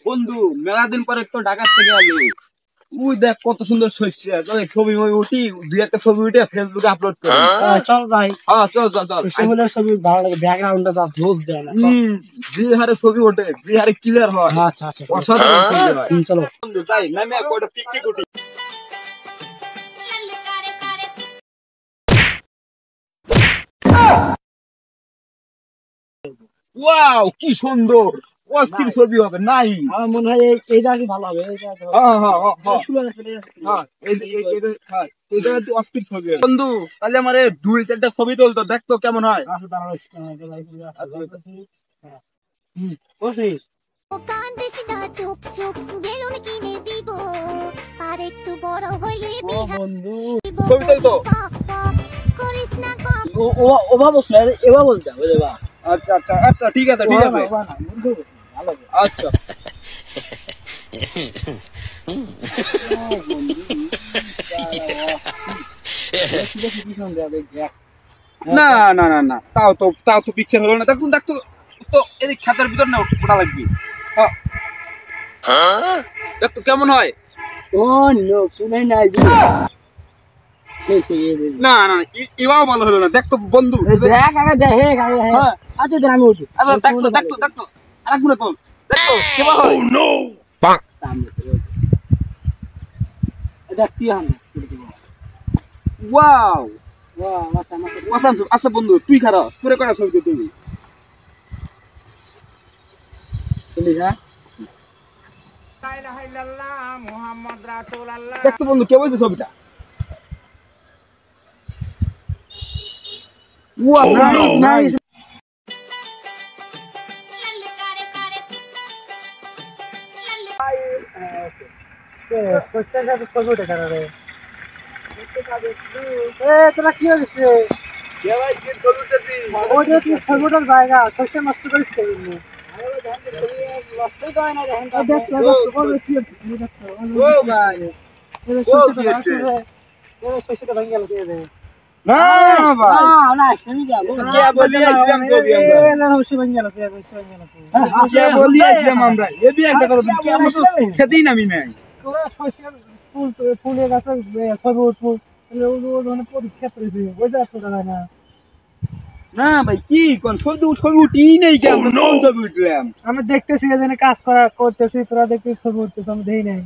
বন্ধু মেলা দিন পরে তো ঢাকা থেকে আলি। উই দেখ কত সুন্দর শস্য ছবি উঠি দুই একটা ছবি উঠে ফেসবুকে আপলোড করি। চল যাই। হ্যাঁ চল চল চল। ছবি ভালো লাগে, ব্যাকগ্রাউন্ডটা জাস্ট জোস দেয় না। যে হারে ছবি ওঠে যে হারে ক্লিয়ার হয়। আচ্ছা আচ্ছা অসাধারণ ছবি হয়। চলো বন্ধু যাই নামে একটা পিকনিক উঠি। ওয়াও কি সুন্দর অস্থির ছবি হবে নাই। আমার মনে হয় এইটা কি ভালো হবে। অস্থির ছবি বন্ধু তাহলে আমার দুই চারটা ছবি তুলতো দেখতো কেমন হয়। বন্ধু ছবি তুলতো। ওবা বস না এবার বলতে বুঝলে বা। আচ্ছা আচ্ছা আচ্ছা ঠিক আছে ঠিক আছে আচ্ছা। না না না না তাও তো পিকচার হলো না। দেখুন দেখতো তো এদিক খাতার ভিতর না ওটা লাগবে। দেখতো কেমন হয়। ও নো পুনে নাই না না এবাও ভালো হলো না। দেখতো বন্ধু দেখ আগে দেখ আচ্ছা দেখ আমি উঠি। আচ্ছা দেখতো দেখতো দেখতো আরেকগুলো তোল দেখতো কেমন হয়। দেখ তুই হান ওয়াও আচ্ছা বন্ধু তুই খারা তোরে করা ছবি তুলবি। দেখতো বন্ধু কে বলছে ছবিটা। নাইস তোরা কি হচ্ছে জায়গা শস্য নষ্ট করিস খেতেই নামি নাই। ফুলের গাছে ছবি উঠবো পরীক্ষা করেছি বোঝা তোরা না। না ভাই কি কোন ছবি উঠি নেই কেন কোন ছবি উঠলাম। আমি দেখতেছি এখানে কাজ করতেছি তোরা দেখতেছিস ছবি উঠতেছ আমি দেখি নাই।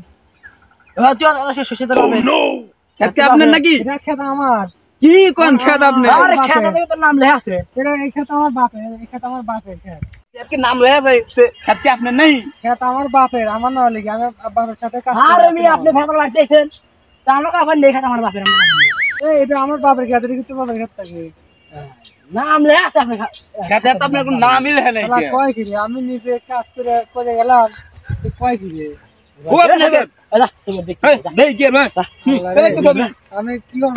আপনার নাকি খেত আমার কি কোন খেত আপনার নাম লেখা আছে এই খেত আমার বাপের এই খেত আমার বাপের খেত নাম লেখা যাচ্ছে খেত কি আপনার নেই। খেত আমার বাপের আমার না লিখে আমি বাপের সাথে কাজ করি। আপনি ভেতর লাগতেছেন তা আমরা কাপড় নেই খেত আমার বাপের এটা আমার বাপের খেত এটা কিন্তু বাপের খেত থাকে নাম লেখা আছে আপনি খেতে তো আপনার কোনো নামই লেখা নাই। কয় কি আমি নিজে কাজ করে গেলাম কয় কি ও আপনার খেত দেই কি ভাই আমি কি করব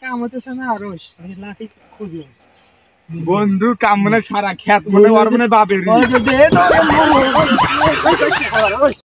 কাম হতেছে না রোজ লাঠি খুঁজি বন্ধু কাম মানে সারা খেত মনে বাপের